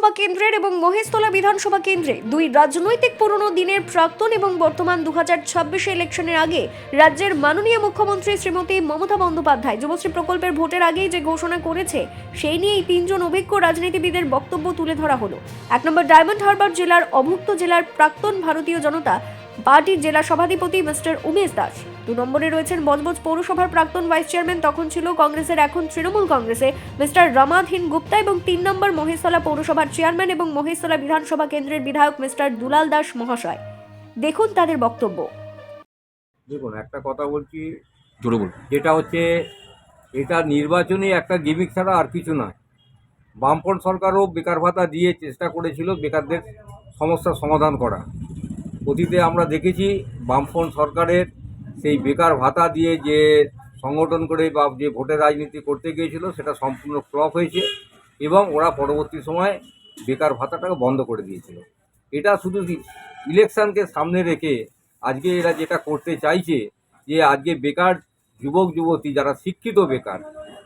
বিধানসভা কেন্দ্রের এবং মহেশতলা বিধানসভা কেন্দ্রে দুই রাজনৈতিক পুরনো দিনের প্রাক্তন এবং বর্তমান 2026 ইলেকশনের আগে রাজ্যের মাননীয় মুখ্যমন্ত্রী শ্রীমতী মমতা বন্দ্যোপাধ্যায় যুবশ্রী প্রকল্পের ভোটের আগেই যে ঘোষণা করেছে সেই নিয়ে এই তিনজন অভিজ্ঞ রাজনীতিবিদের বক্তব্য তুলে ধরা হলো। 1 নম্বর ডায়মন্ড হারবার জেলার অভুক্ত জেলার প্রাক্তন ভারতীয় জনতা পার্টির জেলা সভাধিপতি মিস্টার উমেশ দাস। 2 নম্বরে রয়েছেন বজবজ পৌরসভার প্রাক্তন ভাইস চেয়ারম্যান, তখন ছিল কংগ্রেসের, এখন তৃণমূল কংগ্রেসে, মিস্টার রমাধীন গুপ্তা, এবং 3 নম্বর মহেশতলা পৌরসভার চেয়ারম্যান এবং মহেশতলা বিধানসভা কেন্দ্রের বিধায়ক মিস্টার দুলাল দাস মহাশয়। দেখুন তাদের বক্তব্য। দেখুন, একটা কথা বলছি, জোরে বলুন। যেটা হচ্ছে এটা নির্বাচনী একটা গিমিক ছাড়া আর কিছু নয়। বামফ্রন্ট সরকারও বেকার ভাতা দিয়ে চেষ্টা করেছিল বেকারদের সমস্যার সমাধান করা। অতীতে আমরা দেখেছি বামফ্রন্ট সরকারের সেই বেকার ভাতা দিয়ে যে সংগঠন করে বা যে ভোটের রাজনীতি করতে গিয়েছিল সেটা সম্পূর্ণ ফ্লপ হয়েছে এবং ওরা পরবর্তী সময়ে বেকার ভাতাটাকে বন্ধ করে দিয়েছিল। এটা শুধু ইলেকশনকে সামনে রেখে আজকে এরা যেটা করতে চাইছে যে আজকে বেকার যুবক যুবতী যারা শিক্ষিত বেকার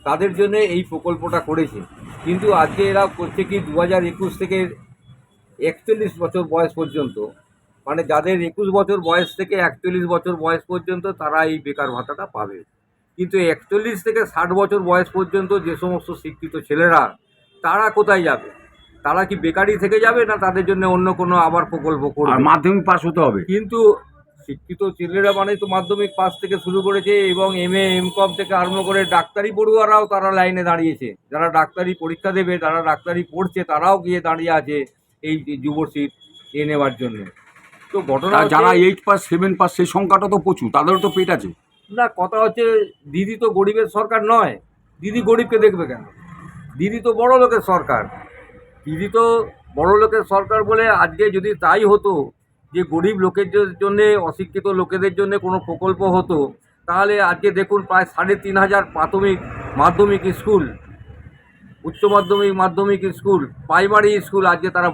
তাদের জন্য এই প্রকল্পটা করেছে। কিন্তু আজকে এরা করছে কি 2021 থেকে 41 বছর বয়স পর্যন্ত, মানে যাদের 21 বছর বয়স থেকে 41 বছর বয়স পর্যন্ত তারা এই বেকার ভাতাটা পাবে। কিন্তু 41 থেকে 60 বছর বয়স পর্যন্ত যে সমস্ত শিক্ষিত ছেলেরা তারা কোথায় যাবে? তারা কি বেকারই থেকে যাবে না তাদের জন্য অন্য কোনো আবার প্রকল্প আর করবে? মাধ্যমিক পাস হতে হবে। কিন্তু শিক্ষিত ছেলেরা মানে তো মাধ্যমিক পাস থেকে শুরু করেছে এবং MA MCOM থেকে আরম্ভ করে ডাক্তারি পড়ুয়ারাও তারা লাইনে দাঁড়িয়েছে। যারা ডাক্তারি পরীক্ষা দেবে, যারা ডাক্তারি পড়ছে তারাও গিয়ে দাঁড়িয়ে আছে এই যুবশ্রী নেওয়ার জন্য। তো ঘটনা যারা 8 পাস 7 পাস সেই সংখ্যাটা তো প্রচুর, তাদেরও তো পেট আছে না। কথা হচ্ছে দিদি তো গরিবের সরকার নয়। দিদি গরিবকে দেখবে কেন? দিদি তো বড় লোকের সরকার। দিদি তো বড় লোকের সরকার বলে আজকে যদি তাই হতো যে গরিব লোকের জন্য, অশিক্ষিত লোকেদের জন্য কোনো প্রকল্প হতো, তাহলে আজকে দেখুন প্রায় 3,500 প্রাথমিক মাধ্যমিক স্কুল, উচ্চ মাধ্যমিক মাধ্যমিক স্কুল, প্রাইমারি স্কুল আজকে তারা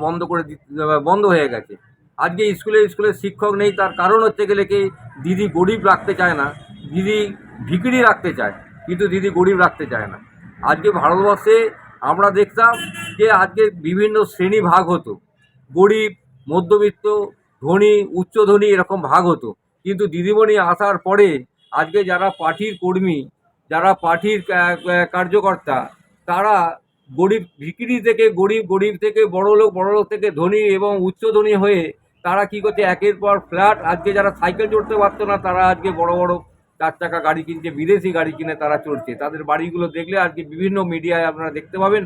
বন্ধ হয়ে গেছে। আজকে স্কুলে শিক্ষক নেই। তার কারণ হচ্ছে গেলে কি দিদি গরিব রাখতে চায় না, দিদি ভিখিরি রাখতে চায়, কিন্তু দিদি গরিব রাখতে চায় না। আজকে ভারতবর্ষে আমরা দেখতাম যে আজকে বিভিন্ন শ্রেণী ভাগ হতো, গরিব, মধ্যবিত্ত, ধনী, উচ্চ ধনী, এরকম ভাগ হতো। কিন্তু দিদিমণি আসার পরে আজকে যারা পার্টির কর্মী, যারা পার্টির কার্যকর্তা, তারা গরিব ভিখিরি থেকে গরিব থেকে বড়লোক থেকে ধনী এবং উচ্চ ধনী হয়ে তারা কী করছে, একের পর ফ্ল্যাট। আজকে যারা সাইকেল চড়তে পারতো না তারা আজকে বড় 4 চাকা গাড়ি কিনছে, বিদেশি গাড়ি কিনে তারা চড়ছে। তাদের বাড়িগুলো দেখলে আজকে বিভিন্ন মিডিয়ায় আপনারা দেখতে পাবেন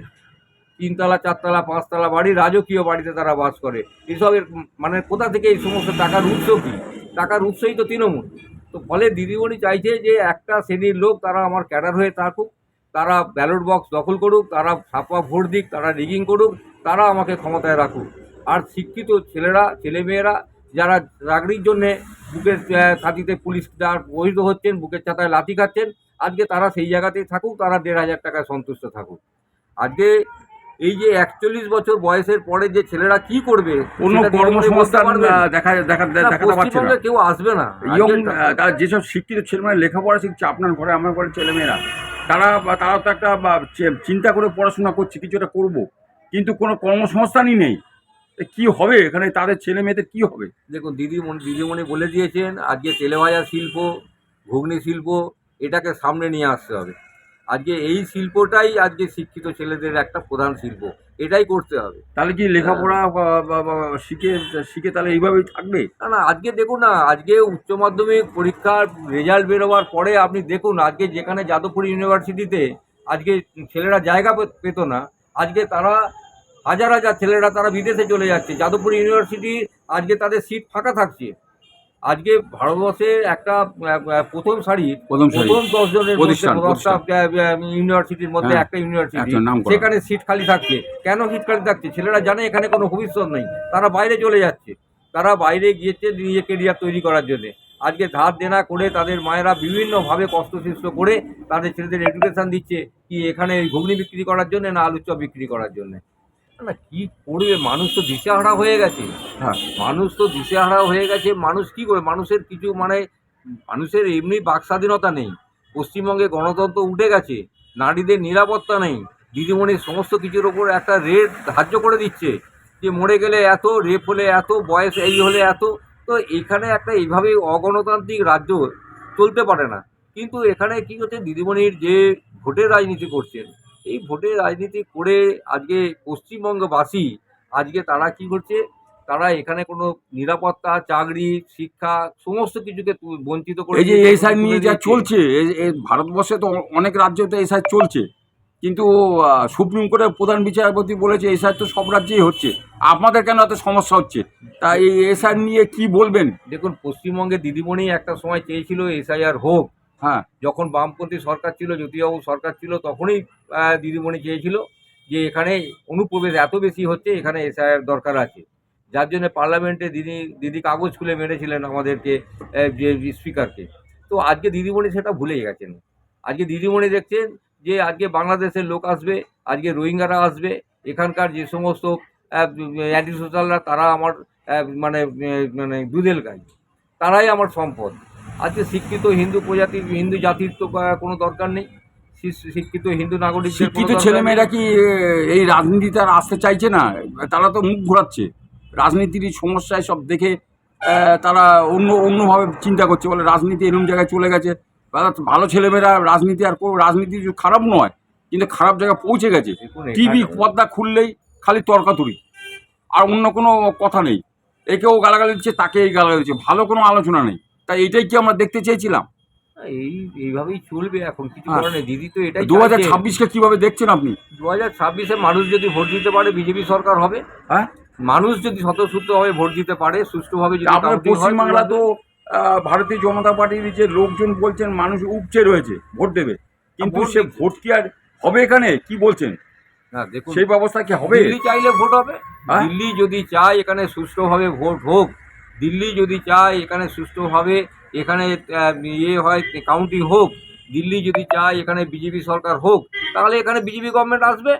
3 তলা 4 তলা 5 তলা বাড়ি, রাজকীয় বাড়িতে তারা বাস করে। এসবের মানে কোথা থেকে এই সমস্ত টাকার উৎস কী? টাকার উৎসই তো তৃণমূল। তো ফলে দিদিমণি চাইছে যে একটা শ্রেণীর লোক তারা আমার ক্যাডার হয়ে থাকুক, তারা ব্যালট বক্স দখল করুক, তারা ছাপা ভোট দিক, তারা রিগিং করুক, তারা আমাকে ক্ষমতায় রাখুক। আর শিক্ষিত ছেলেরা, ছেলেমেয়েরা যারা চাকরির জন্যে বুকের ছাতিতে পুলিশ বহিত হচ্ছেন, বুকের ছাতায় লাথি খাচ্ছেন, আজকে তারা সেই জায়গাতেই থাকুক, তারা 1,500 টাকায় সন্তুষ্ট থাকুক। আজকে এই যে 41 বছর বয়সের পরে যে ছেলেরা কি করবে, কোনো কর্মসংস্থান দেখাতে পারছে না। কেউ আসবে না। যেসব শিক্ষিত ছেলেমেয়েরা লেখাপড়া শিখছে, আপনার ঘরে আমার ঘরে ছেলেমেয়েরা, তারা তো একটা চিন্তা করে পড়াশোনা করছে, কিছু একটা করবো, কিন্তু কোনো কর্মসংস্থানই নেই। কি হবে এখানে? তাদের ছেলে মেয়েদের কি হবে? দেখুন, দিদিমণি বলে দিয়েছেন আজকে তেলেভাজা শিল্প, ঘুগনি শিল্প, এটাকে সামনে নিয়ে আসতে হবে। আজকে এই শিল্পটাই আজকে শিক্ষিত ছেলেদের একটা প্রধান শিল্প, এটাই করতে হবে। তাহলে কি লেখাপড়া শিখে তাহলে এইভাবেই থাকবে? না, আজকে দেখুন না, আজকে উচ্চ মাধ্যমিক পরীক্ষার রেজাল্ট বেরোবার পরে আপনি দেখুন আজকে যেখানে যাদবপুর ইউনিভার্সিটিতে আজকে ছেলেরা জায়গা পেত না, আজকে তারা হাজার ছেলেরা তারা বিদেশে চলে যাচ্ছে। যাদবপুর ইউনিভার্সিটি আজকে তাদের সিট ফাঁকা থাকছে। আজকে ভারতবর্ষে একটা প্রথম 10 জনের ইউনিভার্সিটির মধ্যে একটা ইউনিভার্সিটি, সেখানে সিট খালি থাকছে। কেন সিট খালি থাকছে? ছেলেরা জানে এখানে কোনো ভবিষ্যৎ নেই, তারা বাইরে চলে যাচ্ছে। তারা বাইরে গিয়েছে নিজে কেরিয়ার তৈরি করার জন্যে। আজকে ধার দেনা করে তাদের মায়েরা বিভিন্নভাবে কষ্টসৃষ্ট করে তাদের ছেলেদের এডুকেশান দিচ্ছে কি এখানে ঘুগনি বিক্রি করার জন্য না আলুর চপ বিক্রি করার জন্যে। না, কি করবে? মানুষ তো দিশেহারা হয়ে গেছে। মানুষ কি করে? মানুষের কিছু মানে মানুষের এমনি বাক স্বাধীনতা নেই। পশ্চিমবঙ্গে গণতন্ত্র উঠে গেছে, নারীদের নিরাপত্তা নেই, দিদিমণির সমস্ত কিছুর ওপর একটা রেট ধার্য করে দিচ্ছে যে মরে গেলে এত, রেপ হলে এত, বয়স এই হলে এত। তো এখানে একটা এইভাবেই অগণতান্ত্রিক রাজ্য চলতে পারে না। কিন্তু এখানে কী হচ্ছে, দিদিমণির যে ভোটের রাজনীতি করছেন, এই ভোটের রাজনীতি করে আজকে পশ্চিমবঙ্গবাসী আজকে তারা কী করছে, তারা এখানে কোনো নিরাপত্তা, চাকরি, শিক্ষা সমস্ত কিছুকে বঞ্চিত করে এই যে দিয়েছে, এসআই নিয়ে তুলে যা দিয়েছে। চলছে, এই ভারতবর্ষে তো অনেক রাজ্যতে এসআই চলছে, কিন্তু সুপ্রিম কোর্টের প্রধান বিচারপতি বলেছে এসআই তো সব রাজ্যেই হচ্ছে, আপনাদের কেন এত সমস্যা হচ্ছে? তা এই এসআই নিয়ে কি বলবেন? দেখুন, পশ্চিমবঙ্গে দিদিমণি একটা সময় চেয়েছিল এসআইআর হোক। হ্যাঁ, যখন বামপন্থী সরকার ছিল, জ্যোতিবাবু সরকার ছিল, তখনই দিদিমণি চেয়েছিল যে এখানে অনুপ্রবেশ এত বেশি হচ্ছে, এখানে এসআইআর দরকার আছে। যার জন্য পার্লামেন্টে দিদি কাগজ খুলে মেরেছিলেন আমাদেরকে, যে স্পিকারকে। তো আজকে দিদিমণি সেটা ভুলে গেছেন। আজকে দিদিমণি দেখছেন যে আজকে বাংলাদেশের লোক আসবে, আজকে রোহিঙ্গারা আসবে, এখানকার যে সমস্ত অ্যান্টি সোশ্যালরা তারা আমার মানে মানে দুধেল গাই, তারাই আমার সম্পদ। আজকে শিক্ষিত হিন্দু প্রজাতির, হিন্দু জাতির তো কোনো দরকার নেই। শিক্ষিত হিন্দু নাগরিকদের কোনো শিক্ষিত দরকার ছেলেমেয়েরা নেই। কি এই রাজনীতিতে আর আসতে চাইছে না? তারা তো মুখ ঘোরাচ্ছে রাজনীতির সমস্যায় সব দেখে, তারা অন্যভাবে চিন্তা করছে, বলে রাজনীতি এরকম জায়গায় চলে গেছে। ভালো ছেলেমেয়েরা রাজনীতি আর রাজনীতি খারাপ নয়, কিন্তু খারাপ জায়গায় পৌঁছে গেছে। দেখুন, টিভি এখানে পর্দা খুললেই খালি তর্কাতুরি, আর অন্য কোনো কথা নেই। একেও গালাগালি দিচ্ছে, তাকেই গালাগালি দিচ্ছে, ভালো কোনো আলোচনা নেই। তাই এটাই কি আমরা দেখতে চেয়েছিলাম? এইভাবেই চলবে, এখন কিছু হ্যাঁ। করার নেই। দিদি তো এটাই 2026কে কিভাবে দেখছেন আপনি? 2026-এ মানুষ যদি ভোট দিতে পারে, বিজেপি সরকার হবে। হ্যাঁ, মানুষ যদি স্বতঃস্ফূর্তভাবে ভোট দিতে পারে, সুষ্ঠুভাবে যদি আপনার counting হয়, পশ্চিমবাংলা তাহলে তো ভারতীয় জনতা পার্টির যে লোকজন বলছেন মানুষ উপচে রয়েছে ভোট দেবে, কিন্তু ভোট সে দিচ্ছে। ভোট কি আর হবে? এখানে কি বলছেন, না, দেখুন, সেই ব্যবস্থা কি হবে? দিল্লি চাইলে ভোট হবে। হ্যাঁ? দিল্লি যদি চায় এখানে সুষ্ঠুভাবে ভোট হোক, দিল্লি যদি চায় এখানে সুষ্ঠুভাবে এখানে হয় কাউন্টিং হোক, দিল্লি যদি চায় এখানে বিজেপি সরকার হোক, তাহলে এখানে বিজেপি গভর্নমেন্ট আসবে।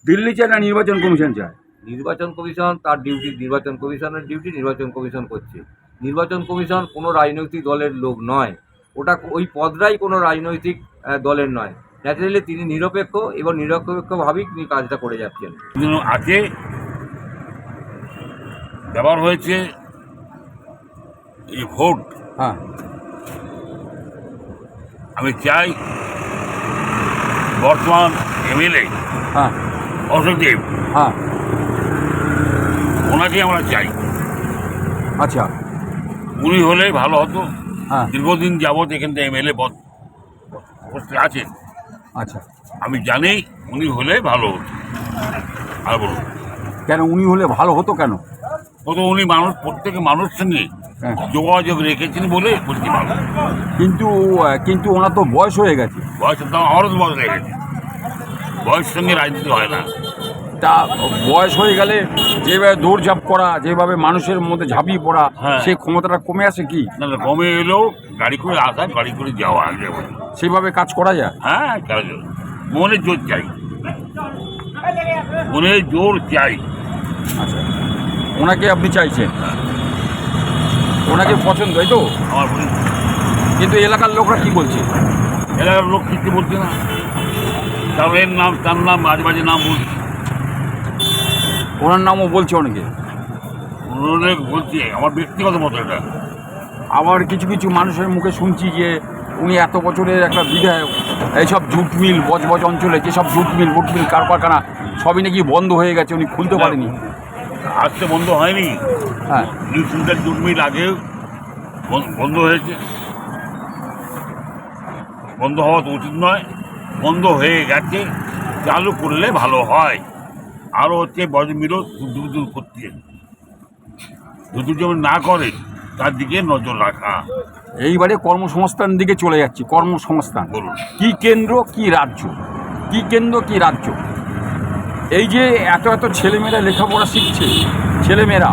দিল্লি চায় না নির্বাচন কমিশন চায়? নির্বাচন কমিশন তার ডিউটি, নির্বাচন কমিশনের ডিউটি নির্বাচন কমিশন করছে। নির্বাচন কমিশন কোনো রাজনৈতিক দলের লোক নয়, ওটা ওই পদটাই কোনো রাজনৈতিক দলের নয়। ন্যাচারালি তিনি নিরপেক্ষ এবং নিরপেক্ষভাবেই তিনি কাজটা করে যাচ্ছেন। আগে ব্যবহার হয়েছে এই ভোট। হ্যাঁ, আমি চাই বর্তমান এমএলএ হ্যাঁ, অশোকদেব, হ্যাঁ, ওনাকে আমরা চাই। আচ্ছা, উনি হলে ভালো হতো। হ্যাঁ, দীর্ঘদিন যাবৎ এখান থেকে এমএলএ অবস্থায় আছেন, আচ্ছা। আমি জানি উনি হলে ভালো হতো। আর বলুন, কেন উনি হলে ভালো হতো কেন? কত উনি মানুষ, প্রত্যেক মানুষ সঙ্গে হ্যাঁ, যোগাযোগ রেখেছেন বলে বলতে পারবো। কিন্তু ওনার তো বয়স হয়ে গেছে। বয়সের দাম আমারও তো বয়স লেগেছে, বয়সের সঙ্গে রাজনীতি হয় না। তা বয়স হয়ে গেলে যেভাবে দৌড়ঝাঁপ করা, যেভাবে মানুষের মধ্যে ঝাঁপিয়ে পড়া, হ্যাঁ। সেই ক্ষমতাটা কমে আসে কি? না না, কমে এলেও গাড়ি করে আসা, গাড়ি করে যাওয়া আগে। সেভাবে কাজ করা যায়? হ্যাঁ, কাজ মনে জোর চাই, মনে জোর চাই। আচ্ছা, ওনাকে আপনি চাইছেন, ওনাকে পছন্দ, এই তো? আমার মনে কিন্তু এলাকার লোকরা কি বলছে? এলাকার লোক কিছু বলছে না, কারণ এর নাম তার নাম মাঝে মাঝে নাম বলছে, ওনার নামও বলছে অনেকে। অনেক বলছে। আমার ব্যক্তিগত মত এটা। আবার কিছু কিছু মানুষের মুখে শুনছি যে উনি এত বছরের একটা বিধায়ক, এইসব জুট মিল বজবজ অঞ্চলে যেসব জুট মিল বুট মিল কারখানা সবই নাকি বন্ধ হয়ে গেছে, উনি খুলতে পারেনি। আজকে বন্ধ হয়নি, হ্যাঁ, নিউ সেন্টার জুট মিল আগেও বন্ধ হয়েছে। বন্ধ হওয়া তো উচিত নয়, বন্ধ হয়ে গেছে, চালু করলে ভালো হয়। আরও হচ্ছে বজ মিলও দূর করতে, দূর যেমন না করে তার দিকে নজর রাখা। এইবারে কর্মসংস্থান দিকে চলে যাচ্ছি। কর্মসংস্থান বলুন, কি কেন্দ্র কি রাজ্য, কি কেন্দ্র কি রাজ্য? এই যে এত এত ছেলেমেয়েরা লেখাপড়া শিখছে, ছেলেমেয়েরা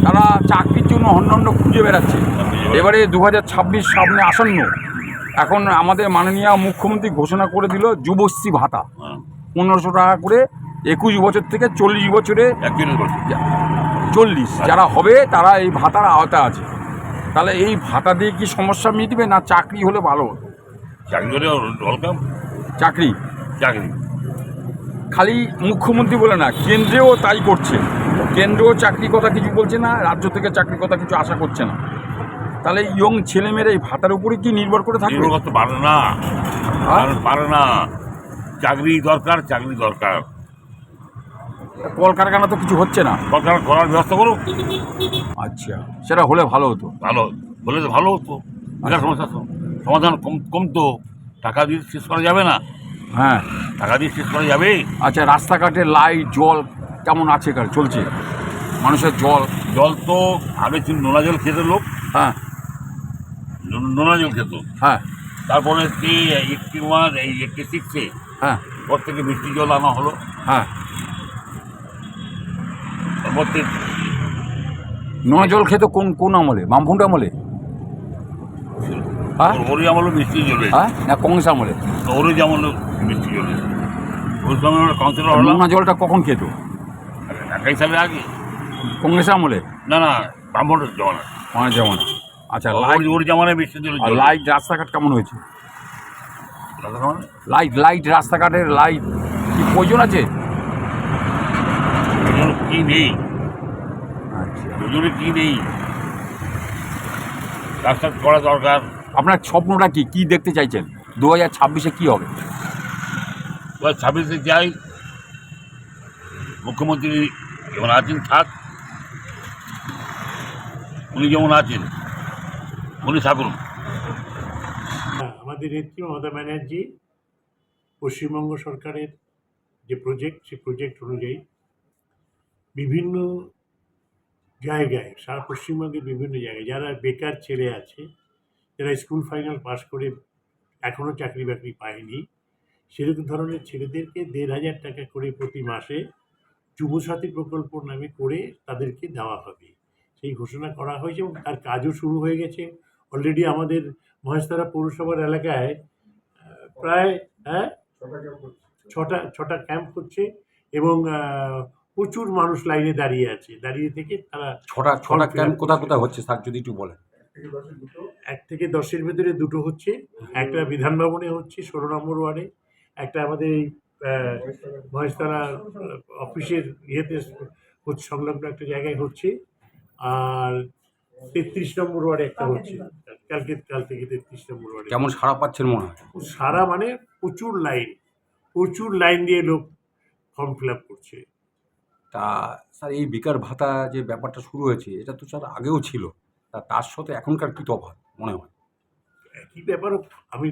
তারা চাকরির জন্য অন্যান্য খুঁজে বেড়াচ্ছে। এবারে 2026 সামনে আসন্ন, এখন আমাদের মাননীয় মুখ্যমন্ত্রী ঘোষণা করে দিল যুবশ্রী ভাতা, 1500 টাকা করে 21 বছর থেকে 40 বছরে, 40 যারা হবে তারা এই ভাতার আওতা আছে। তাহলে এই ভাতা দিয়ে কি সমস্যা মিটবে, না চাকরি হলে ভালো হতো? চাকরি হলে ওয়েলকাম, চাকরি চাকরি খালি মুখ্যমন্ত্রী বলে না, কেন্দ্রেও তাই করছে। কেন্দ্রেও চাকরির কথা কিছু বলছে না, রাজ্য থেকে চাকরির কথা কিছু আশা করছে না। তাহলে ইয়ং ছেলেমেয়েরা এই ভাতার উপরে কি নির্ভর করে থাকবে? নির্ভর করতে পারে না, পারে না। চাকরি দরকার, চাকরি দরকার। কলকারখানা তো কিছু হচ্ছে না। সরকার করার ব্যবস্থা করুক। আচ্ছা, সেটা হলে ভালো হতো। ভালো বলে তো ভালো হতো। বেকার সমস্যা সমাধান কমতো। টাকা দিয়ে শেষ করা যাবে না, হ্যাঁ। টাকা দিয়ে শেষ করা যাবে। আচ্ছা, রাস্তাঘাটে লাইট জল কেমন আছে, চলছে? মানুষের জল তো আগে ছিল নোনা জল খেতে লোক, হ্যাঁ নোনা জল খেত। হ্যাঁ তারপরে 86-এ হ্যাঁ পর থেকে মিষ্টি জল আনা হলো। হ্যাঁ। তারপর থেকে নোনা জল খেত কোন আমলে? বামফ্রন্ট আমলে? হ্যাঁ ওরই আমলো মিষ্টি জল এসেছে। হ্যাঁ, না কংগ্রেস আমলে? ওরই যেমন মিষ্টি জল এসেছে। ওই সময় আমরা কাউন্সিলর হলাম নোনা জলটা কখন খেত? 21 সালের আগে। কংগ্রেস আমলে? না না, ব্রাহ্মণের জমানা। মানে যেমন। আচ্ছা, লাইট ওর জামানায় মিষ্টি জল। আর লাইট রাস্তাঘাট কেমন হয়েছে? লাইট রাস্তাঘাটের লাইট কি প্রয়োজন আছে? কি নেই, আচ্ছা, ওজনে কি নেই, রাস্তা করা দরকার। আপনার স্বপ্নটা কি দেখতে চাইছেন 2026-এ কি হবে? 26-এ যাই, মুখ্যমন্ত্রী যেমন আছেন থাক, উনি যেমন আছেন উনি থাকুন। আমাদের নেত্রী মমতা ব্যানার্জি পশ্চিমবঙ্গ সরকারের যে প্রজেক্ট, সেই প্রজেক্ট অনুযায়ী বিভিন্ন জায়গায়, সারা পশ্চিমবঙ্গের বিভিন্ন জায়গায় যারা বেকার ছেলে আছে, যারা স্কুল ফাইনাল পাস করে এখনও চাকরি বাকরি পায়নি, সেরকম ধরনের ছেলেদেরকে 1,500 টাকা করে প্রতি মাসে যুবসাথী প্রকল্প নামে করে তাদেরকে দেওয়া হবে, সেই ঘোষণা করা হয়েছে এবং তার কাজও শুরু হয়ে গেছে। অলরেডি আমাদের মহেশতলা পৌরসভার এলাকায় প্রায় ছটা ক্যাম্প হচ্ছে এবং প্রচুর মানুষ লাইনে দাঁড়িয়ে আছে। দাঁড়িয়ে থেকে তারা ছটা ক্যাম্প কোথায় হচ্ছে স্যার, যদি একটু বলেন? 1 থেকে 10-এর ভিতরে 2টো হচ্ছে। একটা বিধান ভবনে হচ্ছে 16 নম্বর ওয়ার্ডে, একটা আমাদের এই মহেশতলা অফিসের ইয়েতে হচ্ছে, সংলগ্ন একটা জায়গায় হচ্ছে, আর 33 নম্বর ওয়ার্ডে একটা হচ্ছে। কাল থেকে 33 নম্বর ওয়ার্ডে। কেমন সাড়া পাচ্ছেন মনে হয়? সারা মানে প্রচুর লাইন দিয়ে লোক ফর্ম ফিল আপ করছে। তা স্যার, এই বেকার ভাতা যে ব্যাপারটা শুরু হয়েছে, এটা তো স্যার আগেও ছিল, তার সাথে এখনকার কি তফাৎ মনে হয়? একই ব্যাপার, আমি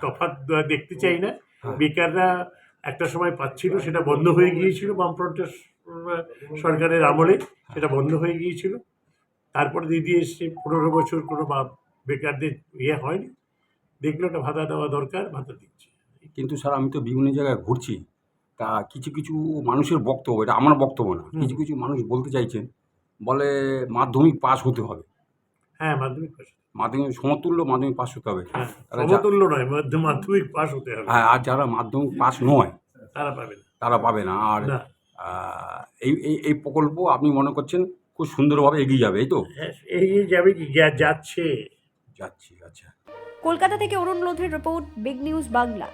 তফাৎ দেখতে চাই না। বেকাররা একটা সময় পাচ্ছিল, সেটা বন্ধ হয়ে গিয়েছিল বামফ্রন্টের সরকারের আমলে, সেটা বন্ধ হয়ে গিয়েছিল। তারপরে দিদি এসছে, 15 বছর কোনো বেকারদের হয়নি, দেখলো একটা ভাতা দেওয়া দরকার, ভাতা দিচ্ছে। কিন্তু স্যার, আমি তো বিভিন্ন জায়গায় ঘুরছি, তা কিছু মানুষের বক্তব্য, এটা আমার বক্তব্য না, কিছু মানুষ বলতে চাইছেন, বলে মাধ্যমিক পাস হতে হবে। হ্যাঁ, মাধ্যমিক পাস, মাধ্যমিক সমতুল্য মাধ্যমিক পাস হতে হবে। হ্যাঁ, সমতুল্য নয়, মাধ্যমিক পাস হতে হবে। হ্যাঁ, আর যারা মাধ্যমিক পাস নয় তারা পাবে না। আর এই প্রকল্প আপনি মনে করছেন খুব সুন্দরভাবে এগিয়ে যাবে, এই তো? হ্যাঁ, এগিয়ে যাবে কি, যাচ্ছি। আচ্ছা। কলকাতা থেকে অরুণ লোধের রিপোর্ট, বিগ নিউজ বাংলা।